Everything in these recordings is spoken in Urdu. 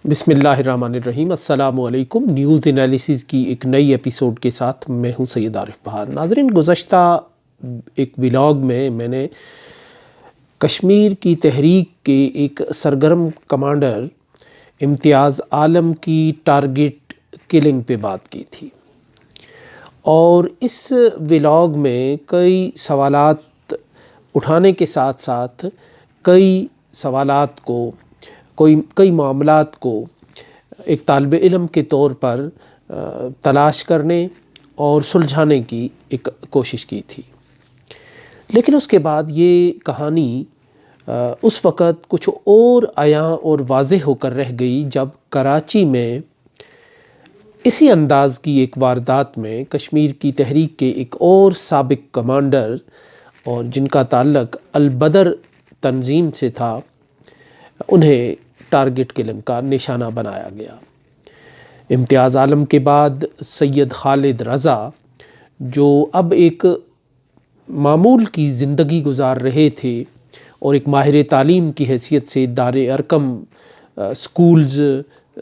بسم اللہ الرحمن الرحیم۔ السلام علیکم۔ نیوز انالیسز کی ایک نئی ایپیسوڈ کے ساتھ میں ہوں سید عارف بہار۔ ناظرین، گزشتہ ایک ولاگ میں نے کشمیر کی تحریک کے ایک سرگرم کمانڈر امتیاز عالم کی ٹارگٹ کلنگ پہ بات کی تھی، اور اس ولاگ میں کئی سوالات اٹھانے کے ساتھ ساتھ کئی سوالات کو کئی معاملات کو ایک طالب علم کے طور پر تلاش کرنے اور سلجھانے کی ایک کوشش کی تھی۔ لیکن اس کے بعد یہ کہانی اس وقت کچھ اور عیاں اور واضح ہو کر رہ گئی جب کراچی میں اسی انداز کی ایک واردات میں کشمیر کی تحریک کے ایک اور سابق کمانڈر اور جن کا تعلق البدر تنظیم سے تھا، انہیں ٹارگٹ کلنگ کا نشانہ بنایا گیا۔ امتیاز عالم کے بعد سید خالد رضا، جو اب ایک معمول کی زندگی گزار رہے تھے اور ایک ماہر تعلیم کی حیثیت سے دار ارقم سکولز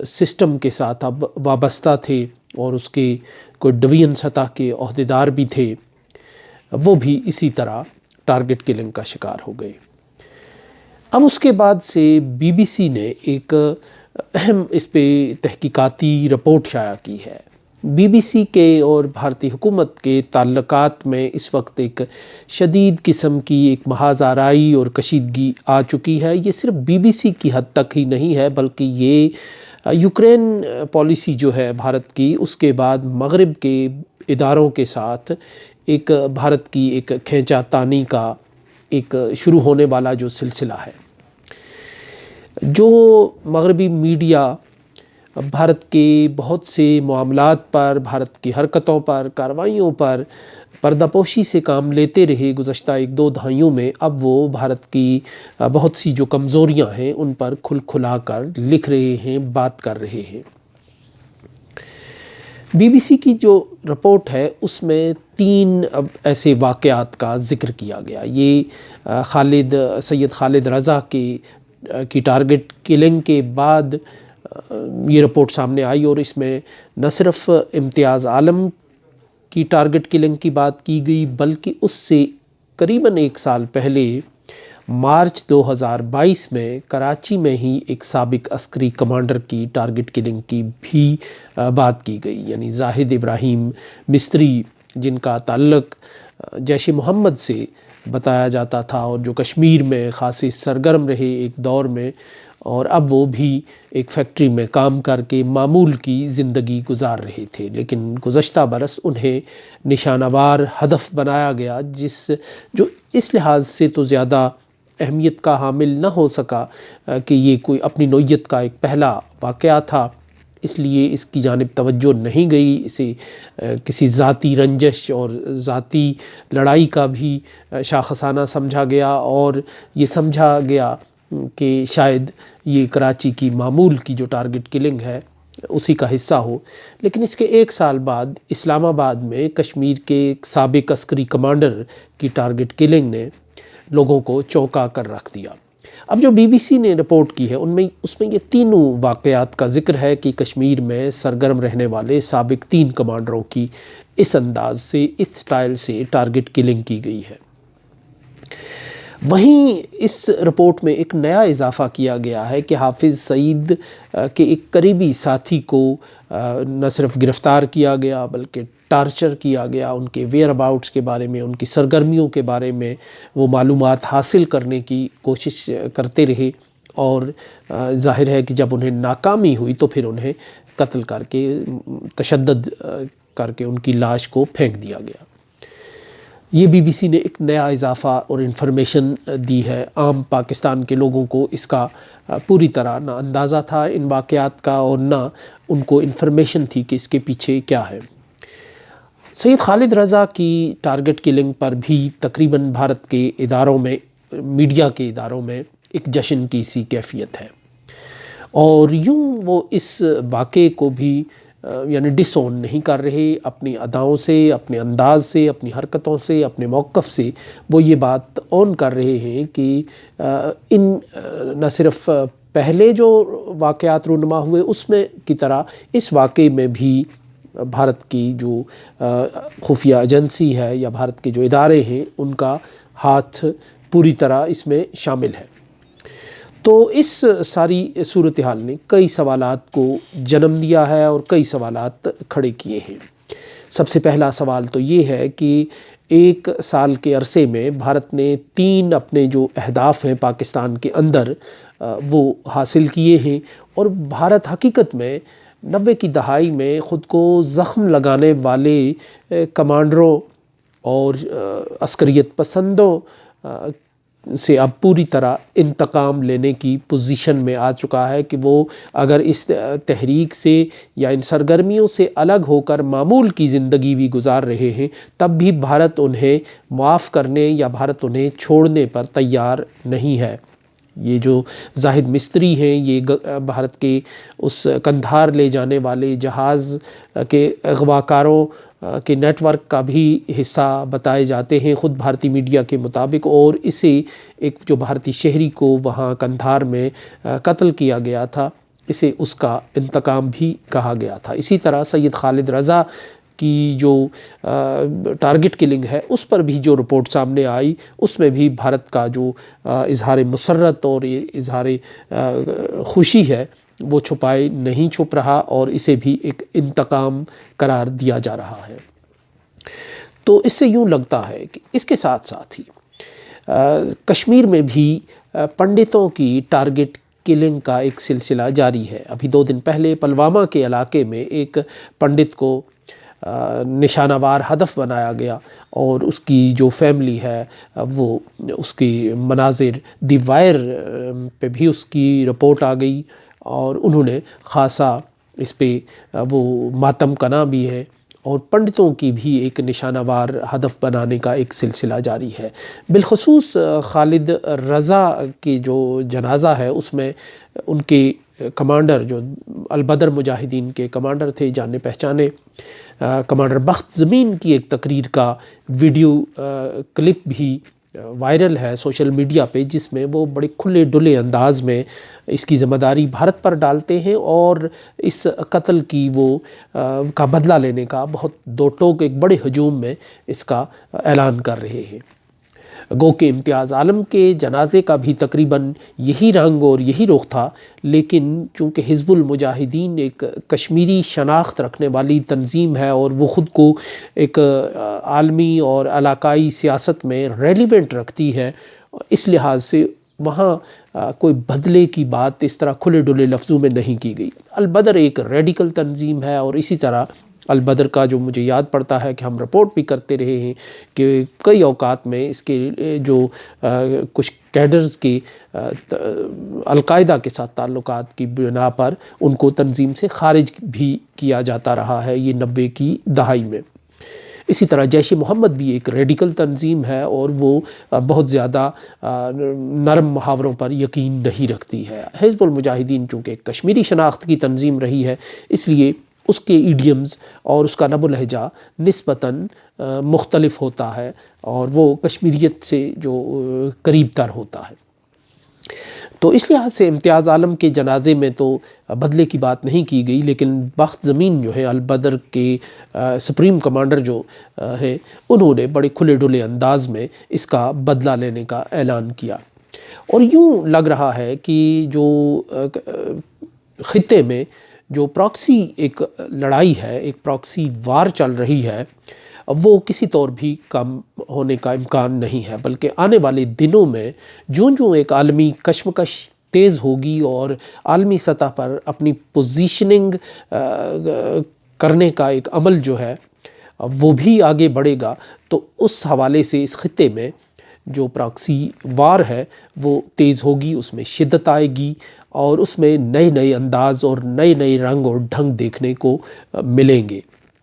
سسٹم کے ساتھ اب وابستہ تھے اور اس کے کوئی ڈویژن سطح کے عہدیدار بھی تھے، وہ بھی اسی طرح ٹارگٹ کلنگ کا شکار ہو گئے۔ اب اس کے بعد سے بی بی سی نے ایک اہم اس پہ تحقیقاتی رپورٹ شائع کی ہے۔ بی بی سی کے اور بھارتی حکومت کے تعلقات میں اس وقت ایک شدید قسم کی ایک محاذ آرائی اور کشیدگی آ چکی ہے۔ یہ صرف بی بی سی کی حد تک ہی نہیں ہے، بلکہ یہ یوکرین پالیسی جو ہے بھارت کی، اس کے بعد مغرب کے اداروں کے ساتھ ایک بھارت کی ایک کھینچا تانی کا ایک شروع ہونے والا جو سلسلہ ہے، جو مغربی میڈیا بھارت کے بہت سے معاملات پر، بھارت کی حرکتوں پر، کارروائیوں پر پردہ پوشی سے کام لیتے رہے گزشتہ ایک دو دہائیوں میں، اب وہ بھارت کی بہت سی جو کمزوریاں ہیں ان پر کھل کھلا کر لکھ رہے ہیں، بات کر رہے ہیں۔ بی بی سی کی جو رپورٹ ہے اس میں 3 ایسے واقعات کا ذکر کیا گیا۔ یہ سید خالد رضا کی ٹارگٹ کلنگ کے بعد یہ رپورٹ سامنے آئی، اور اس میں نہ صرف امتیاز عالم کی ٹارگٹ کلنگ کی بات کی گئی، بلکہ اس سے قریباً 1 سال پہلے مارچ 2022 میں کراچی میں ہی ایک سابق عسکری کمانڈر کی ٹارگٹ کلنگ کی بھی بات کی گئی، یعنی زاہد ابراہیم مستری، جن کا تعلق جیش محمد سے بتایا جاتا تھا اور جو کشمیر میں خاصی سرگرم رہے ایک دور میں، اور اب وہ بھی ایک فیکٹری میں کام کر کے معمول کی زندگی گزار رہے تھے، لیکن گزشتہ برس انہیں نشانہ وار ہدف بنایا گیا، جو اس لحاظ سے تو زیادہ اہمیت کا حامل نہ ہو سکا کہ یہ کوئی اپنی نوعیت کا ایک پہلا واقعہ تھا، اس لیے اس کی جانب توجہ نہیں گئی، اسے کسی ذاتی رنجش اور ذاتی لڑائی کا بھی شاخسانہ سمجھا گیا، اور یہ سمجھا گیا کہ شاید یہ کراچی کی معمول کی جو ٹارگٹ کلنگ ہے اسی کا حصہ ہو۔ لیکن اس کے 1 سال بعد اسلام آباد میں کشمیر کے ایک سابق عسکری کمانڈر کی ٹارگٹ کلنگ نے لوگوں کو چونکا کر رکھ دیا۔ اب جو بی بی سی نے رپورٹ کی ہے اس میں یہ 3 واقعات کا ذکر ہے کہ کشمیر میں سرگرم رہنے والے سابق 3 کمانڈروں کی اس انداز سے، اس سٹائل سے ٹارگٹ کلنگ کی گئی ہے۔ وہیں اس رپورٹ میں ایک نیا اضافہ کیا گیا ہے کہ حافظ سعید کے ایک قریبی ساتھی کو نہ صرف گرفتار کیا گیا بلکہ ٹارچر کیا گیا، ان کے ویئر اباؤٹس کے بارے میں، ان کی سرگرمیوں کے بارے میں وہ معلومات حاصل کرنے کی کوشش کرتے رہے، اور ظاہر ہے کہ جب انہیں ناکامی ہوئی تو پھر انہیں قتل کر کے، تشدد کر کے ان کی لاش کو پھینک دیا گیا۔ یہ بی بی سی نے ایک نیا اضافہ اور انفارمیشن دی ہے۔ عام پاکستان کے لوگوں کو اس کا پوری طرح نہ اندازہ تھا ان واقعات کا، اور نہ ان کو انفارمیشن تھی کہ اس کے پیچھے کیا ہے۔ سید خالد رضا کی ٹارگٹ کلنگ پر بھی تقریباً بھارت کے اداروں میں، میڈیا کے اداروں میں ایک جشن کی سی کیفیت ہے، اور یوں وہ اس واقعے کو بھی یعنی ڈس اون نہیں کر رہے، اپنی اداؤں سے، اپنے انداز سے، اپنی حرکتوں سے، اپنے موقف سے وہ یہ بات اون کر رہے ہیں کہ ان نہ صرف پہلے جو واقعات رونما ہوئے اس میں کی طرح اس واقعے میں بھی بھارت کی جو خفیہ ایجنسی ہے یا بھارت کے جو ادارے ہیں ان کا ہاتھ پوری طرح اس میں شامل ہے۔ تو اس ساری صورتحال نے کئی سوالات کو جنم دیا ہے اور کئی سوالات کھڑے کیے ہیں۔ سب سے پہلا سوال تو یہ ہے کہ 1 سال کے عرصے میں بھارت نے 3 اپنے جو اہداف ہیں پاکستان کے اندر وہ حاصل کیے ہیں، اور بھارت حقیقت میں 90 کی دہائی میں خود کو زخم لگانے والے کمانڈروں اور عسکریت پسندوں سے اب پوری طرح انتقام لینے کی پوزیشن میں آ چکا ہے کہ وہ اگر اس تحریک سے یا ان سرگرمیوں سے الگ ہو کر معمول کی زندگی بھی گزار رہے ہیں، تب بھی بھارت انہیں معاف کرنے یا بھارت انہیں چھوڑنے پر تیار نہیں ہے۔ یہ جو زاہد مستری ہیں، یہ بھارت کے اس قندھار لے جانے والے جہاز کے اغوا کاروں کے نیٹ ورک کا بھی حصہ بتائے جاتے ہیں خود بھارتی میڈیا کے مطابق، اور اسے ایک جو بھارتی شہری کو وہاں قندھار میں قتل کیا گیا تھا، اسے اس کا انتقام بھی کہا گیا تھا۔ اسی طرح سید خالد رضا کی جو ٹارگٹ کلنگ ہے اس پر بھی جو رپورٹ سامنے آئی، اس میں بھی بھارت کا جو اظہار مسرت اور اظہار خوشی ہے وہ چھپائے نہیں چھپ رہا، اور اسے بھی ایک انتقام قرار دیا جا رہا ہے۔ تو اس سے یوں لگتا ہے کہ اس کے ساتھ ساتھ ہی کشمیر میں بھی پنڈتوں کی ٹارگٹ کلنگ کا ایک سلسلہ جاری ہے۔ ابھی 2 دن پہلے پلوامہ کے علاقے میں ایک پنڈت کو نشانہ وار ہدف بنایا گیا، اور اس کی جو فیملی ہے وہ اس کی مناظر دی وائر پہ بھی اس کی رپورٹ آ گئی، اور انہوں نے خاصا اس پہ وہ ماتم کنا بھی ہے، اور پنڈتوں کی بھی ایک نشانہ وار ہدف بنانے کا ایک سلسلہ جاری ہے۔ بالخصوص خالد رضا کی جو جنازہ ہے اس میں ان کے کمانڈر جو البدر مجاہدین کے کمانڈر تھے جانے پہچانے کمانڈر بخت زمین کی ایک تقریر کا ویڈیو کلپ بھی وائرل ہے سوشل میڈیا پہ، جس میں وہ بڑے کھلے ڈلے انداز میں اس کی ذمہ داری بھارت پر ڈالتے ہیں، اور اس قتل کی وہ کا بدلہ لینے کا بہت دو ٹوک ایک بڑے ہجوم میں اس کا اعلان کر رہے ہیں۔ گو کہ امتیاز عالم کے جنازے کا بھی تقریباً یہی رنگ اور یہی رخ تھا، لیکن چونکہ حزب المجاہدین ایک کشمیری شناخت رکھنے والی تنظیم ہے اور وہ خود کو ایک عالمی اور علاقائی سیاست میں ریلیونٹ رکھتی ہے، اس لحاظ سے وہاں کوئی بدلے کی بات اس طرح کھلے ڈلے لفظوں میں نہیں کی گئی۔ البدر ایک ریڈیکل تنظیم ہے، اور اسی طرح البدر کا جو مجھے یاد پڑتا ہے کہ ہم رپورٹ بھی کرتے رہے ہیں کہ کئی اوقات میں اس کے جو کچھ کیڈرز کی القاعدہ کے ساتھ تعلقات کی بنا پر ان کو تنظیم سے خارج بھی کیا جاتا رہا ہے یہ 90 کی دہائی میں۔ اسی طرح جیش محمد بھی ایک ریڈیکل تنظیم ہے، اور وہ بہت زیادہ نرم محاوروں پر یقین نہیں رکھتی ہے۔ حزب المجاہدین چونکہ ایک کشمیری شناخت کی تنظیم رہی ہے، اس لیے اس کے ایڈیمز اور اس کا لب و لہجہ نسبتاً مختلف ہوتا ہے، اور وہ کشمیریت سے جو قریب تر ہوتا ہے۔ تو اس لحاظ سے امتیاز عالم کے جنازے میں تو بدلے کی بات نہیں کی گئی، لیکن بخت زمین جو ہے البدر کے سپریم کمانڈر جو ہے، انہوں نے بڑے کھلے ڈلے انداز میں اس کا بدلہ لینے کا اعلان کیا۔ اور یوں لگ رہا ہے کہ جو خطے میں جو پراکسی ایک لڑائی ہے، ایک پراکسی وار چل رہی ہے، وہ کسی طور بھی کم ہونے کا امکان نہیں ہے، بلکہ آنے والے دنوں میں جوں ایک عالمی کشمکش تیز ہوگی اور عالمی سطح پر اپنی پوزیشننگ کرنے کا ایک عمل جو ہے وہ بھی آگے بڑھے گا، تو اس حوالے سے اس خطے میں جو پراکسی وار ہے وہ تیز ہوگی، اس میں شدت آئے گی، اور اس میں نئے انداز اور نئے رنگ اور ڈھنگ دیکھنے کو ملیں گے۔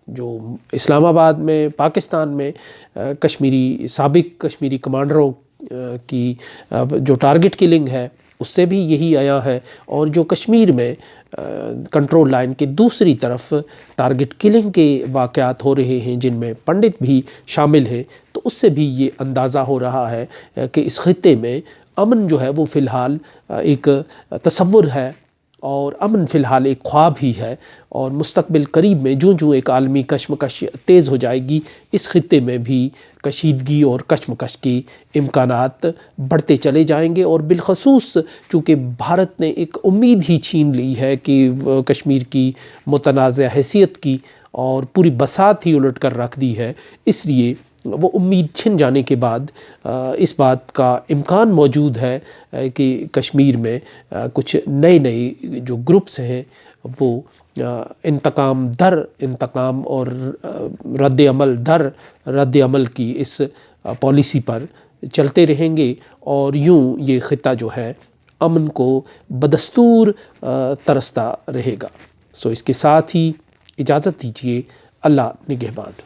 جو اسلام آباد میں پاکستان میں سابق کشمیری کمانڈروں کی جو ٹارگٹ کلنگ ہے اس سے بھی یہی آیا ہے، اور جو کشمیر میں کنٹرول لائن کے دوسری طرف ٹارگٹ کلنگ کے واقعات ہو رہے ہیں جن میں پنڈت بھی شامل ہیں، تو اس سے بھی یہ اندازہ ہو رہا ہے کہ اس خطے میں امن جو ہے وہ فی الحال ایک تصور ہے، اور امن فی الحال ایک خواب ہی ہے، اور مستقبل قریب میں جو ایک عالمی کشمکش تیز ہو جائے گی، اس خطے میں بھی کشیدگی اور کشمکش کے امکانات بڑھتے چلے جائیں گے۔ اور بالخصوص چونکہ بھارت نے ایک امید ہی چھین لی ہے کہ کشمیر کی متنازع حیثیت کی، اور پوری بساط ہی الٹ کر رکھ دی ہے، اس لیے وہ امید چھن جانے کے بعد اس بات کا امکان موجود ہے کہ کشمیر میں کچھ نئے جو گروپس ہیں وہ انتقام اور رد عمل کی اس پالیسی پر چلتے رہیں گے، اور یوں یہ خطہ جو ہے امن کو بدستور ترستا رہے گا۔ اس کے ساتھ ہی اجازت دیجیے، اللہ نگہبان۔